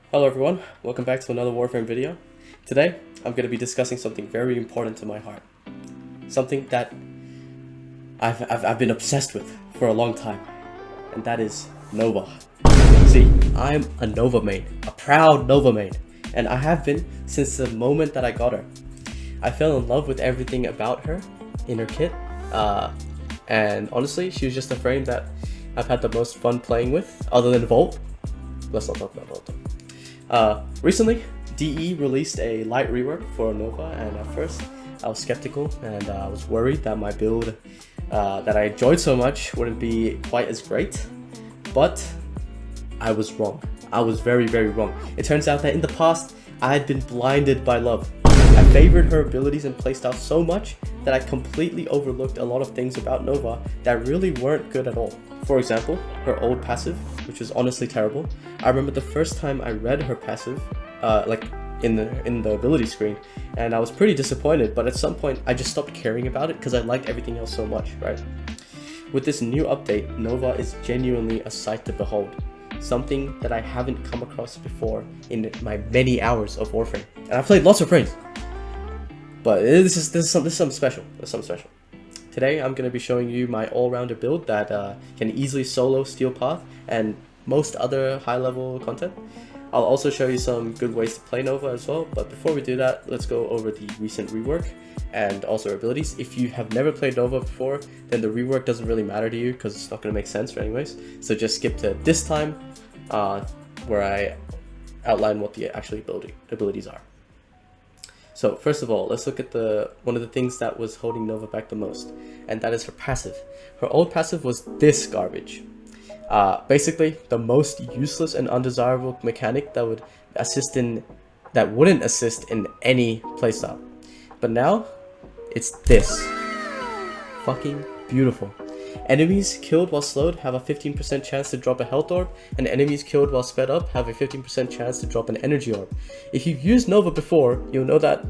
Hello everyone, welcome back to another Warframe video. Today, I'm going to be discussing something very important to my heart. Something that I've been obsessed with for a long time, and that is Nova. See, I'm a Nova main, a proud Nova main, and I have been since the moment that I got her. I fell in love with everything about her in her kit, and honestly, she was just a frame that I've had the most fun playing with, other than Volt. Let's not talk about Volt though. Recently, DE released a light rework for Nova, and at first I was skeptical and I was worried that my build that I enjoyed so much wouldn't be quite as great, but I was wrong. I was very, very wrong. It turns out that in the past, I had been blinded by love. I favored her abilities and playstyle so much that I completely overlooked a lot of things about Nova that really weren't good at all. For example, her old passive, which was honestly terrible. I remember the first time I read her passive, in the ability screen, and I was pretty disappointed, but at some point I just stopped caring about it because I liked everything else so much, right? With this new update, Nova is genuinely a sight to behold. Something that I haven't come across before in my many hours of Warframe. And I've played lots of frames, but this is something special. Today I'm going to be showing you my all-rounder build that can easily solo Steel Path and most other high-level content. I'll also show you some good ways to play Nova as well, but before we do that, let's go over the recent rework and also her abilities. If you have never played Nova before, then the rework doesn't really matter to you because it's not going to make sense anyways. So just skip to this time where I outline what the actual abilities are. So first of all, let's look at one of the things that was holding Nova back the most, and that is her passive. Her old passive was this garbage. Basically, the most useless and undesirable mechanic that wouldn't assist in any playstyle. But now, it's this. Fucking beautiful. Enemies killed while slowed have a 15% chance to drop a health orb, and enemies killed while sped up have a 15% chance to drop an energy orb. If you've used Nova before, you'll know that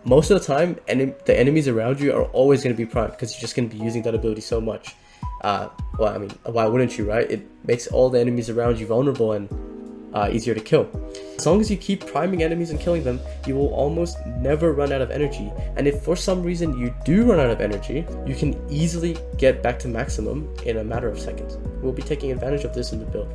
most of the time, the enemies around you are always going to be primed because you're just going to be using that ability so much. Well, I mean, why wouldn't you, right? It makes all the enemies around you vulnerable and easier to kill. As long as you keep priming enemies and killing them, you will almost never run out of energy. And if for some reason you do run out of energy, you can easily get back to maximum in a matter of seconds. We'll be taking advantage of this in the build.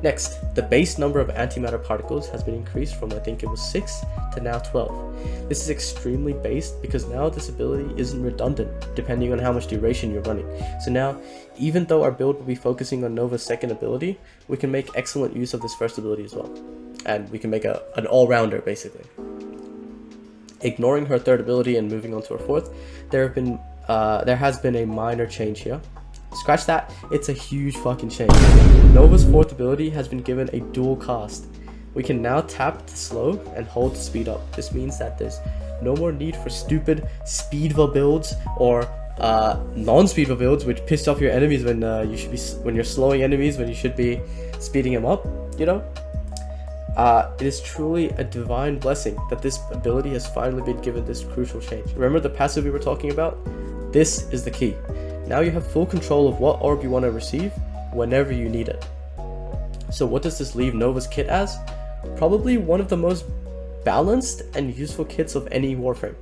Next, the base number of antimatter particles has been increased from I think it was 6 to now 12. This is extremely based because now this ability isn't redundant depending on how much duration you're running. So now, even though our build will be focusing on Nova's second ability, we can make excellent use of this first ability as well. And we can make an all-rounder basically. Ignoring her third ability and moving on to her fourth, there has been a minor change here. Scratch that, it's a huge fucking change. Nova's fourth ability has been given a dual cast. We can now tap to slow and hold to speed up. This means that there's no more need for stupid speedva builds or non-speedva builds which piss off your enemies when you're slowing enemies when you should be speeding them up, you know? It is truly a divine blessing that this ability has finally been given this crucial change. Remember the passive we were talking about? This is the key. Now you have full control of what orb you want to receive whenever you need it. So what does this leave Nova's kit as? Probably one of the most balanced and useful kits of any Warframe.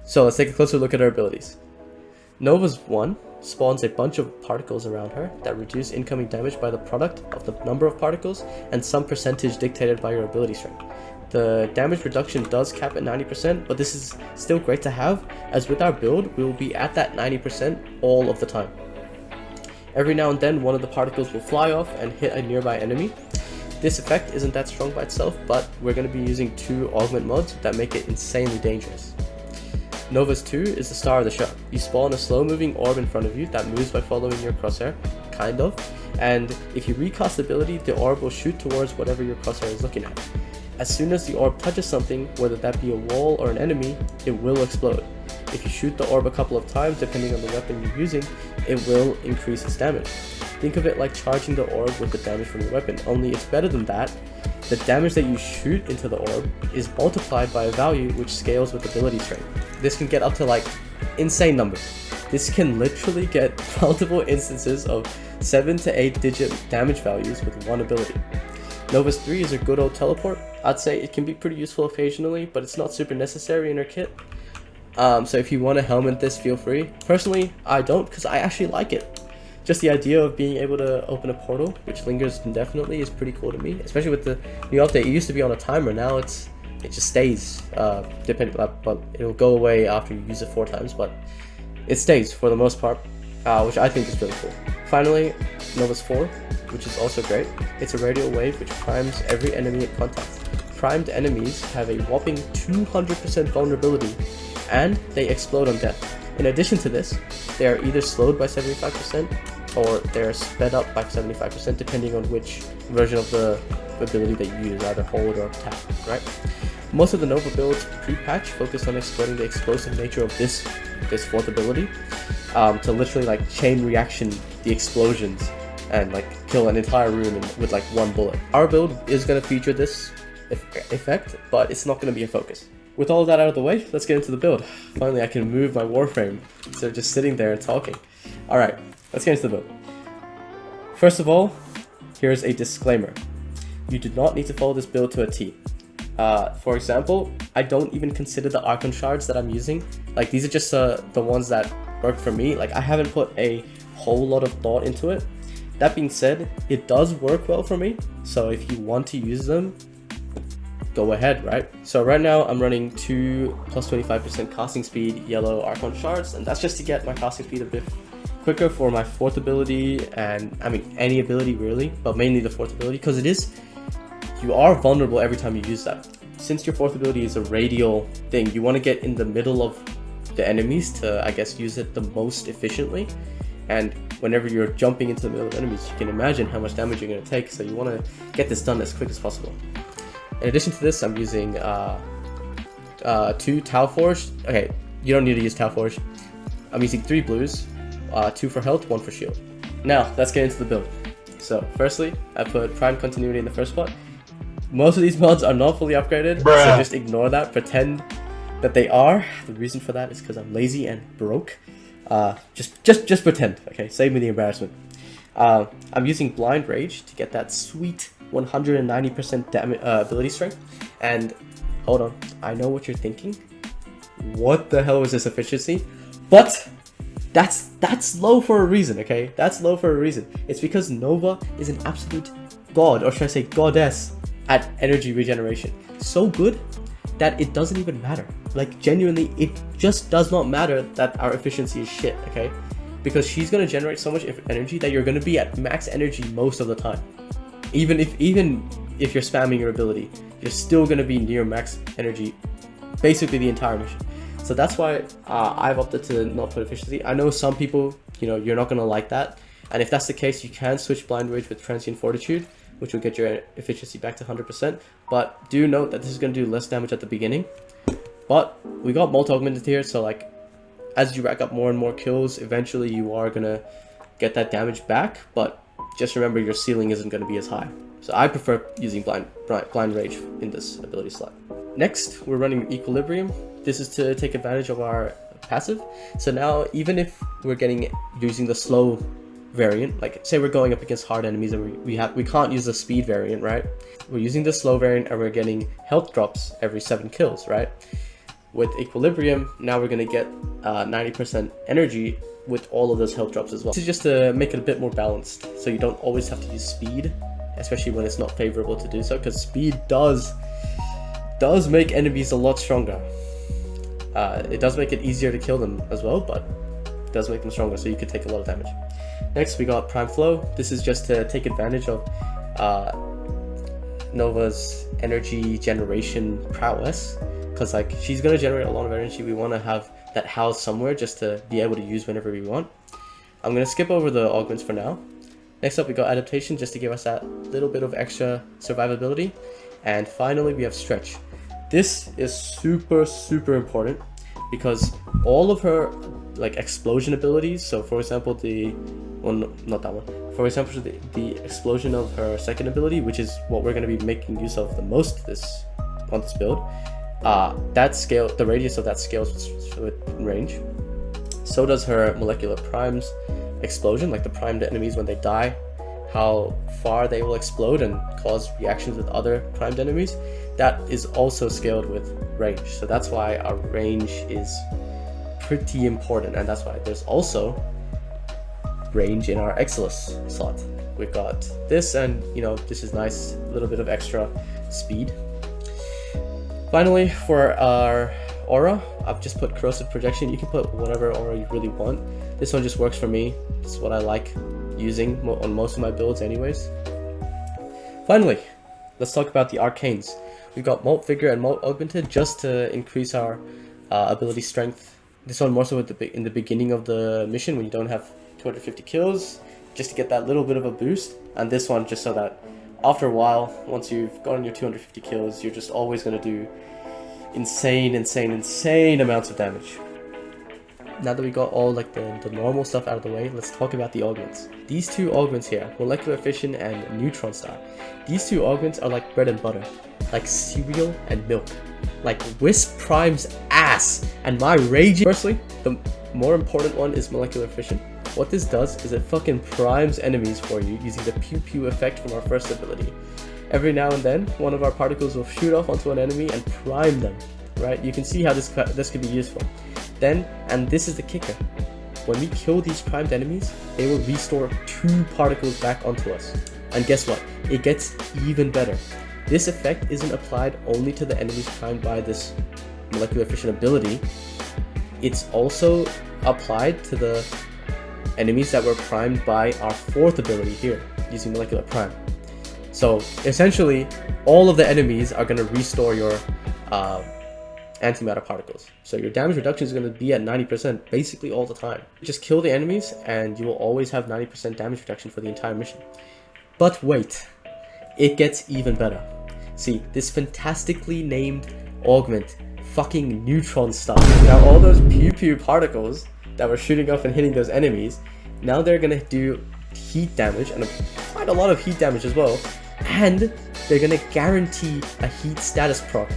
So let's take a closer look at her abilities. Nova's 1 spawns a bunch of particles around her that reduce incoming damage by the product of the number of particles and some percentage dictated by your ability strength. The damage reduction does cap at 90%, but this is still great to have, as with our build, we will be at that 90% all of the time. Every now and then, one of the particles will fly off and hit a nearby enemy. This effect isn't that strong by itself, but we're going to be using 2 augment mods that make it insanely dangerous. Nova's 2 is the star of the show. You spawn a slow-moving orb in front of you that moves by following your crosshair, kind of, and if you recast the ability, the orb will shoot towards whatever your crosshair is looking at. As soon as the orb touches something, whether that be a wall or an enemy, it will explode. If you shoot the orb a couple of times, depending on the weapon you're using, it will increase its damage. Think of it like charging the orb with the damage from your weapon, only it's better than that. The damage that you shoot into the orb is multiplied by a value which scales with ability strength. This can get up to like insane numbers. This can literally get multiple instances of 7 to 8 digit damage values with one ability. Nova's 3 is a good old teleport. I'd say it can be pretty useful occasionally, but it's not super necessary in her kit. So if you want to helmet this, feel free. Personally, I don't, because I actually like it. Just the idea of being able to open a portal, which lingers indefinitely, is pretty cool to me. Especially with the new update. It used to be on a timer, now it just stays. Depending, but it'll go away after you use it 4 times, but it stays for the most part, which I think is really cool. Finally, Nova's 4, which is also great. It's a radial wave which primes every enemy it contacts. Primed enemies have a whopping 200% vulnerability, and they explode on death. In addition to this, they are either slowed by 75% or they're sped up by 75% depending on which version of the ability that you use, either hold or tap, right? Most of the Nova builds pre-patch focus on exploiting the explosive nature of this 4th ability to literally like chain reaction the explosions and like kill an entire room with like 1 bullet. Our build is going to feature this effect, but it's not going to be a focus. With all of that out of the way, let's get into the build. Finally, I can move my warframe instead of just sitting there and talking. Alright, let's get into the build. First of all, here's a disclaimer. You do not need to follow this build to a T. For example, I don't even consider the Archon shards that I'm using. Like, these are just the ones that work for me. Like, I haven't put a whole lot of thought into it. That being said, it does work well for me. So if you want to use them, go ahead, right? So right now I'm running 2 plus 25% casting speed yellow Archon shards, and that's just to get my casting speed a bit quicker for my 4th ability, and I mean any ability really, but mainly the 4th ability, because you are vulnerable every time you use that. Since your 4th ability is a radial thing, you want to get in the middle of the enemies to, I guess, use it the most efficiently. And whenever you're jumping into the middle of enemies, you can imagine how much damage you're going to take, so you want to get this done as quick as possible. In addition to this, I'm using 2 Tau Forge. Okay, you don't need to use Tau Forge. I'm using 3 blues, 2 for health, 1 for shield. Now, let's get into the build. So, firstly, I put Prime Continuity in the first spot. Most of these mods are not fully upgraded, so just ignore that. Pretend that they are. The reason for that is because I'm lazy and broke. Just pretend, okay? Save me the embarrassment. I'm using Blind Rage to get that sweet 190% ability strength. And hold on, I know what you're thinking. What the hell was this efficiency? But that's low for a reason, okay? That's low for a reason. It's because Nova is an absolute god, or should I say goddess, at energy regeneration. So good that it doesn't even matter. Like, genuinely, it just does not matter that our efficiency is shit, okay? Because she's gonna generate so much energy that you're gonna be at max energy most of the time. Even if you're spamming your ability, you're still gonna be near max energy basically the entire mission. So that's why I've opted to not put efficiency. I know some people, you're not gonna like that, and if that's the case, you can switch Blind Rage with Transient Fortitude, which will get your efficiency back to 100%. But do note that this is gonna do less damage at the beginning. But we got multi-augmented here, so like, as you rack up more and more kills, eventually you are gonna get that damage back, but just remember your ceiling isn't gonna be as high. So I prefer using blind Rage in this ability slot. Next, we're running Equilibrium. This is to take advantage of our passive. So now, even if we're using the slow variant, like say we're going up against hard enemies and we can't use the speed variant, right? We're using the slow variant and we're getting health drops every 7 kills, right? With Equilibrium, now we're gonna get 90% energy with all of those health drops as well. This is just to make it a bit more balanced, so you don't always have to use speed, especially when it's not favorable to do so, because speed does make enemies a lot stronger. It does make it easier to kill them as well, but it does make them stronger, so you could take a lot of damage. Next, we got Prime Flow. This is just to take advantage of Nova's energy generation prowess, because like she's gonna generate a lot of energy. We want to have that housed somewhere just to be able to use whenever we want. I'm gonna skip over the augments for now. Next up, we got Adaptation, just to give us that little bit of extra survivability. And finally, we have Stretch. This is super important because all of her like explosion abilities, so for example for example the explosion of her second ability, which is what we're going to be making use of the most on this build, the radius of that scales with range. So does her molecular primes explosion, like the primed enemies when they die how far they will explode and cause reactions with other primed enemies, that is also scaled with range. So that's why our range is pretty important, and that's why there's also range in our Exilus slot. We've got this, and you know, this is nice, a little bit of extra speed. Finally, for our aura, I've just put corrosive projection. You can put whatever aura you really want. This one just works for me. This is what I like using on most of my builds anyways. Finally, let's talk about the arcanes. We've got Molt Vigor and Molt Augmented just to increase our ability strength. This one more so in the beginning of the mission when you don't have 250 kills, just to get that little bit of a boost. And this one just so that after a while, once you've gotten your 250 kills, you're just always going to do insane amounts of damage. Now that we got all like the normal stuff out of the way, let's talk about the augments. These two augments here, molecular fission and neutron star. These two augments are like bread and butter, like cereal and milk, like Wisp Prime's ass. And my rage, firstly, the more important one is molecular fission. What this does is it fucking primes enemies for you using the pew pew effect from our first ability. Every now and then, one of our particles will shoot off onto an enemy and prime them, right? You can see how this could be useful. Then, and this is the kicker, when we kill these primed enemies, they will restore 2 particles back onto us. And guess what? It gets even better. This effect isn't applied only to the enemies primed by this molecular fission ability. It's also applied to the enemies that were primed by our 4th ability here, using molecular prime. So essentially, all of the enemies are going to restore your antimatter particles. So your damage reduction is going to be at 90% basically all the time. Just kill the enemies and you will always have 90% damage reduction for the entire mission. But wait, it gets even better. See, this fantastically named augment, fucking neutron star. Now all those pew pew particles that were shooting off and hitting those enemies, now they're going to do heat damage, and quite a lot of heat damage as well, and they're going to guarantee a heat status proc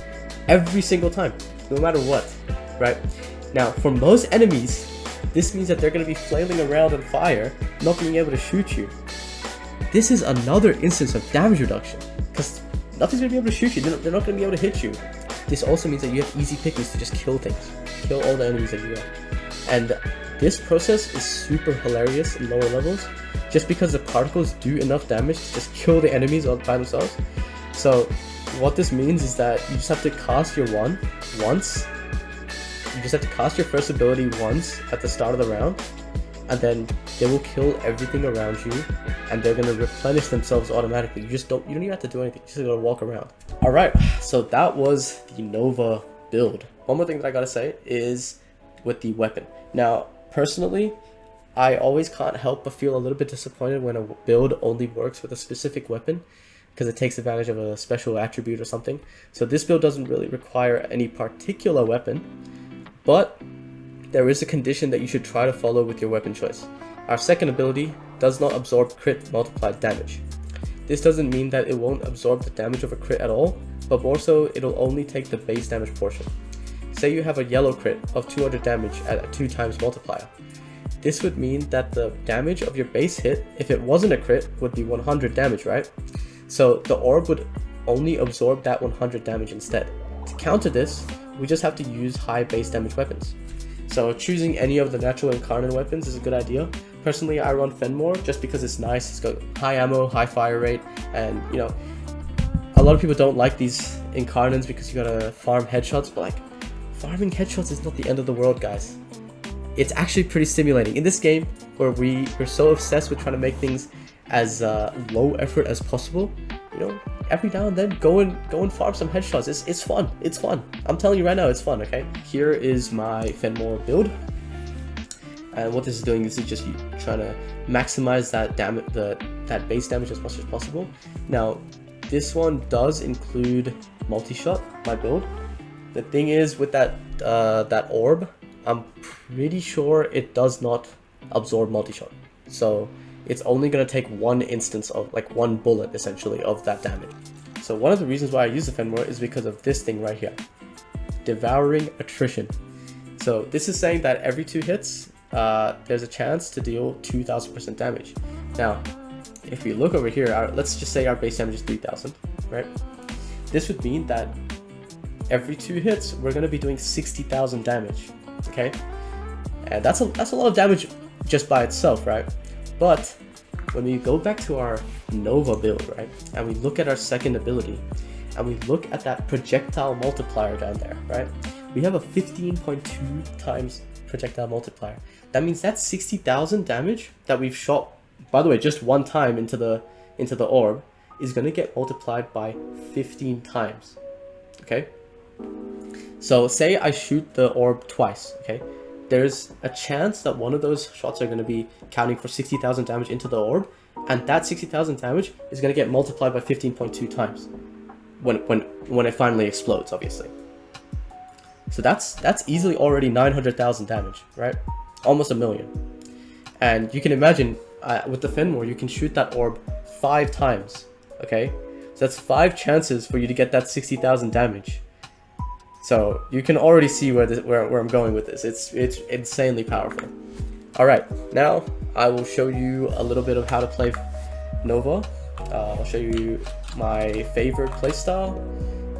every single time, no matter what, right? Now, for most enemies, this means that they're going to be flailing around on fire, not being able to shoot you. This is another instance of damage reduction, because nothing's going to be able to shoot you, they're not going to be able to hit you. This also means that you have easy pickings to just kill things, kill all the enemies that you want. And this process is super hilarious in lower levels, just because the particles do enough damage to just kill the enemies all by themselves. So what this means is that you just have to cast your one once. You just have to cast your first ability once at the start of the round, and then they will kill everything around you, and they're gonna replenish themselves automatically. You don't even have to do anything. You just gotta walk around. All right, so that was the Nova build. One more thing that I gotta say is with the weapon. Now, personally, I always can't help but feel a little bit disappointed when a build only works with a specific weapon, because it takes advantage of a special attribute or something. So this build doesn't really require any particular weapon, but there is a condition that you should try to follow with your weapon choice. Our second ability does not absorb crit multiplied damage. This doesn't mean that it won't absorb the damage of a crit at all, but more so it'll only take the base damage portion. Say you have a yellow crit of 200 damage at a 2 times multiplier. This would mean that the damage of your base hit, if it wasn't a crit, would be 100 damage, right? So the orb would only absorb that 100 damage instead. To counter this, we just have to use high base damage weapons. So choosing any of the natural incarnate weapons is a good idea. Personally, I run Fenmore just because it's nice. It's got high ammo, high fire rate, and you know, a lot of people don't like these incarnates because you gotta farm headshots, but like, farming headshots is not the end of the world, guys. It's actually pretty stimulating. In this game, where we're so obsessed with trying to make things as low effort as possible, you know, every now and then go and farm some headshots. It's fun. It's fun. I'm telling you right now, it's fun. Okay. Here is my Fenmore build, and what this is doing is just trying to maximize that that base damage as much as possible. Now, this one does include multi-shot. My build. The thing is with that orb, I'm pretty sure it does not absorb multi-shot. So it's only going to take one instance of, like, one bullet essentially of that damage. So one of the reasons why I use the Fenmore is because of this thing right here, devouring attrition. So this is saying that every 2 hits, there's a chance to deal 2000% damage. Now, if we look over here, let's just say our base damage is 3000, right? This would mean that every 2 hits, we're going to be doing 60,000 damage, okay? And that's a lot of damage just by itself, right? But when we go back to our Nova build, right, and we look at our second ability, and we look at that projectile multiplier down there, right, we have a 15.2 times projectile multiplier. That means that's 60,000 damage that we've shot, by the way, just one time into the orb, is going to get multiplied by 15 times, okay? So say I shoot the orb twice, okay? There's a chance that one of those shots are going to be counting for 60,000 damage into the orb, and that 60,000 damage is going to get multiplied by 15.2 times when it finally explodes, obviously. So that's easily already 900,000 damage, right? Almost 1 million. And you can imagine with the Fenmore, you can shoot that orb 5 times, okay? So that's 5 chances for you to get that 60,000 damage. So you can already see where I'm going with this. It's insanely powerful. All right, now I will show you a little bit of how to play Nova. I'll show you my favorite playstyle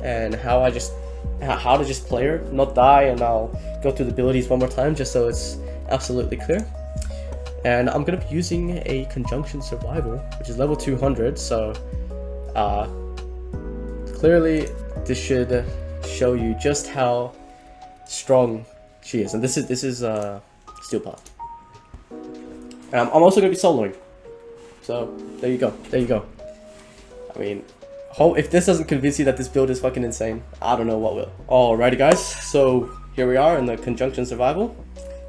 and how to just play her, not die, and I'll go through the abilities one more time just so it's absolutely clear. And I'm gonna be using a Conjunction Survival, which is level 200. So clearly this should show you just how strong she is. And this is Steel Pot. I'm also gonna be soloing. So there you go. I mean, if this doesn't convince you that this build is fucking insane, I don't know what will. Alrighty guys, so here we are in the Conjunction Survival.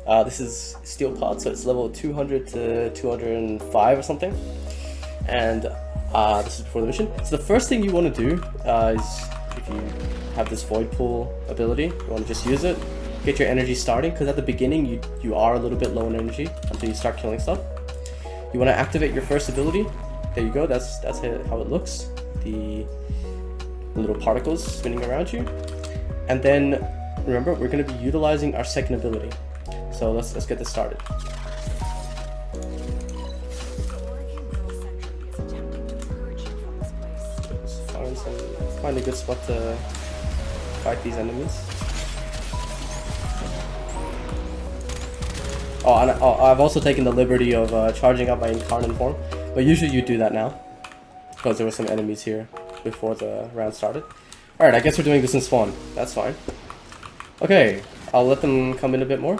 This is Steel Pot, so it's level 200 to 205 or something. And this is before the mission. So the first thing you want to do is, if you have this Void Pool ability, you want to just use it, get your energy starting, because at the beginning you are a little bit low in energy until you start killing stuff. You want to activate your first ability. There you go, that's how it looks. The little particles spinning around you. And then remember, we're going to be utilizing our second ability. So let's get this started. Find a good spot to fight these enemies. I've also taken the liberty of charging up my Incarnate form, but usually you do that now because there were some enemies here before the round started. Alright, I guess we're doing this in spawn. That's fine. Okay, I'll let them come in a bit more.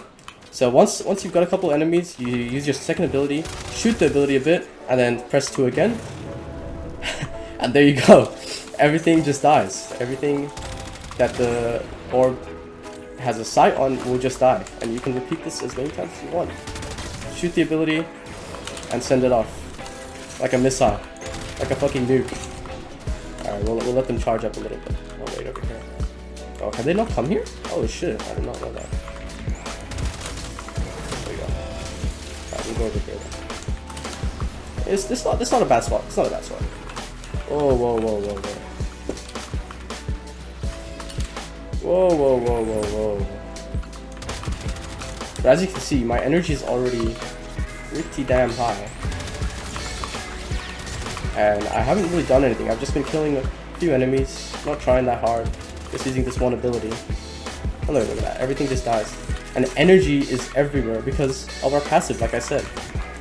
So once you've got a couple enemies, you use your second ability, shoot the ability a bit, and then press 2 again. And there you go. Everything just dies. Everything that the orb has a sight on will just die. And you can repeat this as many times as you want. Shoot the ability and send it off. Like a missile. Like a fucking nuke. Alright, we'll let them charge up a little bit. I'll wait over here. Oh, have they not come here? Oh shit, I did not know that. There we go. Alright, we'll go over here then. This not a bad spot. It's not a bad spot. Whoa, whoa, whoa, whoa, whoa. Whoa, whoa, whoa, whoa, whoa. But as you can see, my energy is already pretty damn high. And I haven't really done anything. I've just been killing a few enemies, not trying that hard, just using this one ability. Oh, look at that, everything just dies. And energy is everywhere because of our passive, like I said.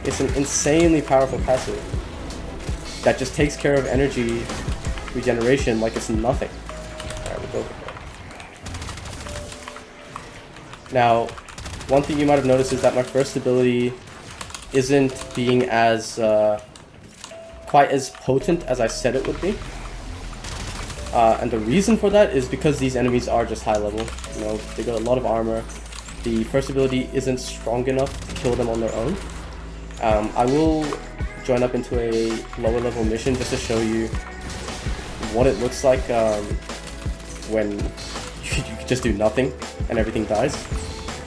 It's an insanely powerful passive that just takes care of energy regeneration like it's nothing. Alright, we'll go over here. Now, one thing you might have noticed is that my first ability isn't being as quite as potent as I said it would be. And the reason for that is because these enemies are just high level. You know, they got a lot of armor. The first ability isn't strong enough to kill them on their own. I will join up into a lower level mission just to show you what it looks like when you just do nothing and everything dies.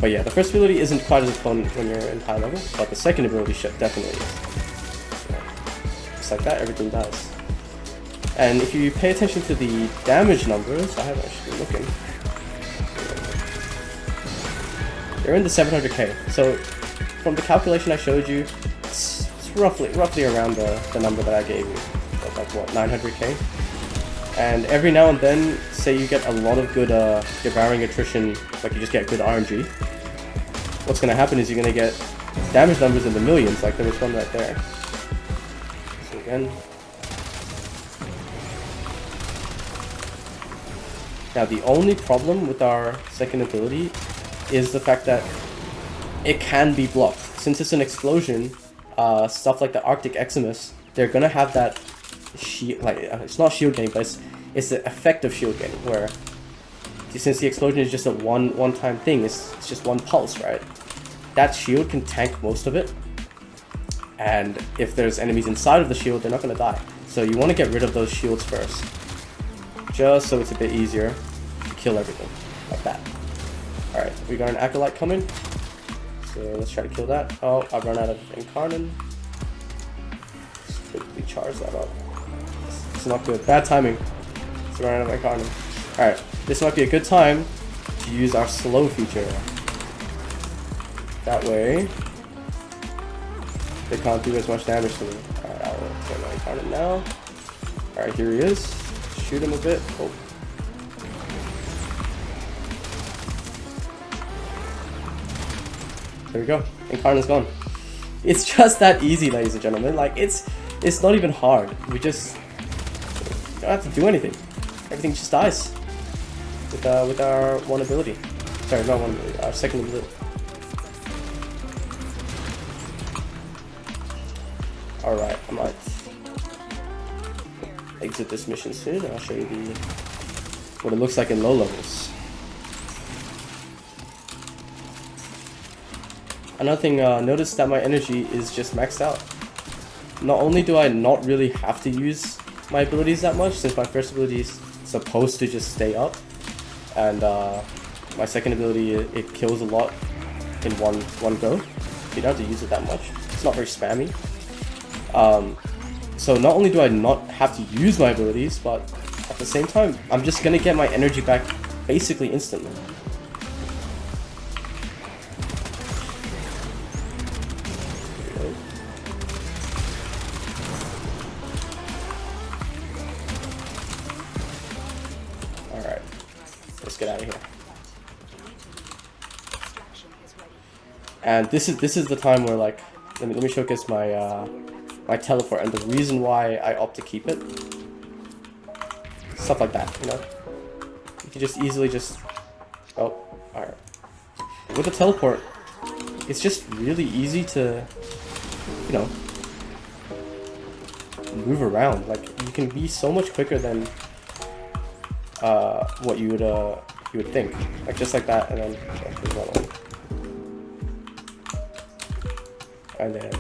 But yeah, the first ability isn't quite as potent when you're in high level, but the second ability definitely is. Yeah. Just like that, everything dies. And if you pay attention to the damage numbers, I haven't actually been looking. They're in the 700k. So from the calculation I showed you, it's roughly around the number that I gave you. So like what, 900k? And every now and then, say you get a lot of good devouring attrition, like you just get good RNG. What's gonna happen is you're gonna get damage numbers in the millions, like there was one right there. So again. Now the only problem with our second ability is the fact that it can be blocked. Since it's an explosion, stuff like the Arctic Eximus, they're gonna have that shield, like it's not shield gain, but it's the effect of shield gain, where since the explosion is just a one-time thing, it's just one pulse, right? That shield can tank most of it, and if there's enemies inside of the shield, they're not gonna die. So you want to get rid of those shields first, just so it's a bit easier to kill everything like that. All right, we got an acolyte coming, so let's try to kill that. Oh, I've run out of Incarnon. Let's quickly charge that up. It's not good. Bad timing. Let's run out of Incarnon. All right, this might be a good time to use our slow feature. That way, they can't do as much damage to me. Alright, I'll get my Incarnate now. Alright, here he is. Shoot him a bit. Oh. There we go. Incarnate's gone. It's just that easy, ladies and gentlemen. Like, it's not even hard. We just don't have to do anything. Everything just dies with our one ability. Sorry, not one ability. Our second ability. Alright, I might exit this mission soon, and I'll show you what it looks like in low levels. Another thing, notice that my energy is just maxed out. Not only do I not really have to use my abilities that much, since my first ability is supposed to just stay up, and my second ability, it kills a lot in one go. You don't have to use it that much. It's not very spammy. So not only do I not have to use my abilities, but at the same time, I'm just gonna get my energy back basically instantly. Alright, let's get out of here. And this is the time where, like, let me showcase my my teleport, and the reason why I opt to keep it. Stuff like that, you know? You can just easily just... Oh, alright. With the teleport, it's just really easy to, you know, move around. Like, you can be so much quicker than what you would think. Like, just like that, and then... Okay, and then...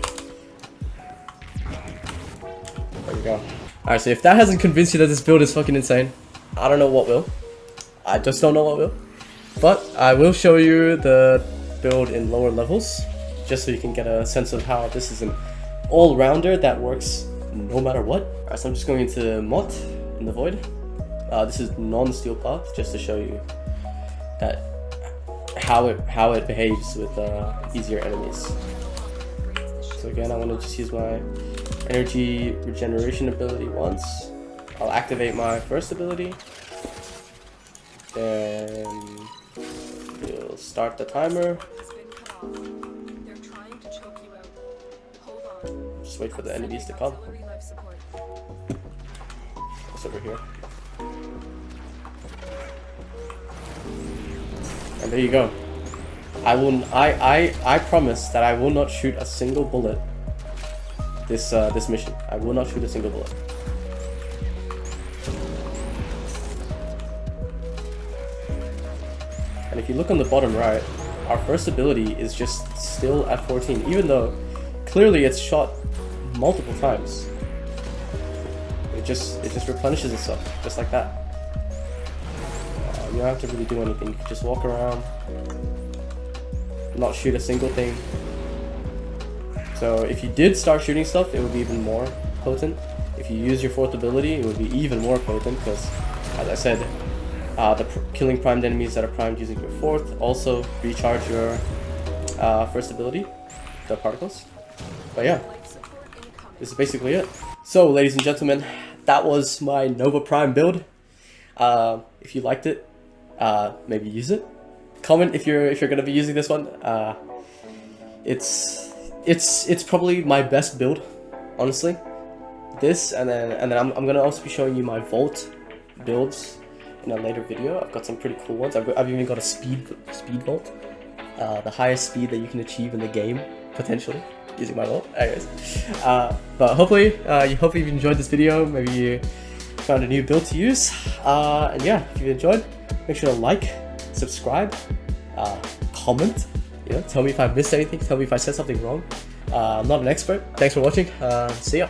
There we go. Alright, so if that hasn't convinced you that this build is fucking insane, I don't know what will. I just don't know what will. But I will show you the build in lower levels, just so you can get a sense of how this is an all-rounder that works no matter what. Alright, so I'm just going into Mott in the Void. This is non-steel path, just to show you that how it behaves with easier enemies. So again, I want to just use my energy regeneration ability once. I'll activate my first ability. Then we'll start the timer. Just wait for the enemies to come. What's over here? And there you go. I promise that I will not shoot a single bullet this mission. I will not shoot a single bullet. And if you look on the bottom right, our first ability is just still at 14, even though clearly it's shot multiple times. It just replenishes itself, just like that. You don't have to really do anything. You can just walk around, not shoot a single thing. So if you did start shooting stuff, it would be even more potent. If you use your fourth ability, it would be even more potent, because, as I said, killing primed enemies that are primed using your fourth also recharge your first ability, the particles. But yeah, this is basically it. So, ladies and gentlemen, that was my Nova Prime build. If you liked it, maybe use it. Comment if you're gonna be using this one. It's probably my best build, honestly. This and then I'm gonna also be showing you my vault builds in a later video. I've got some pretty cool ones. I've even got a speed vault, the highest speed that you can achieve in the game potentially using my vault. Anyways, but hopefully you've enjoyed this video. Maybe you found a new build to use. And yeah, if you enjoyed, make sure to like, subscribe, comment. You know, tell me if I missed anything. Tell me if I said something wrong. I'm not an expert. Thanks for watching. See ya.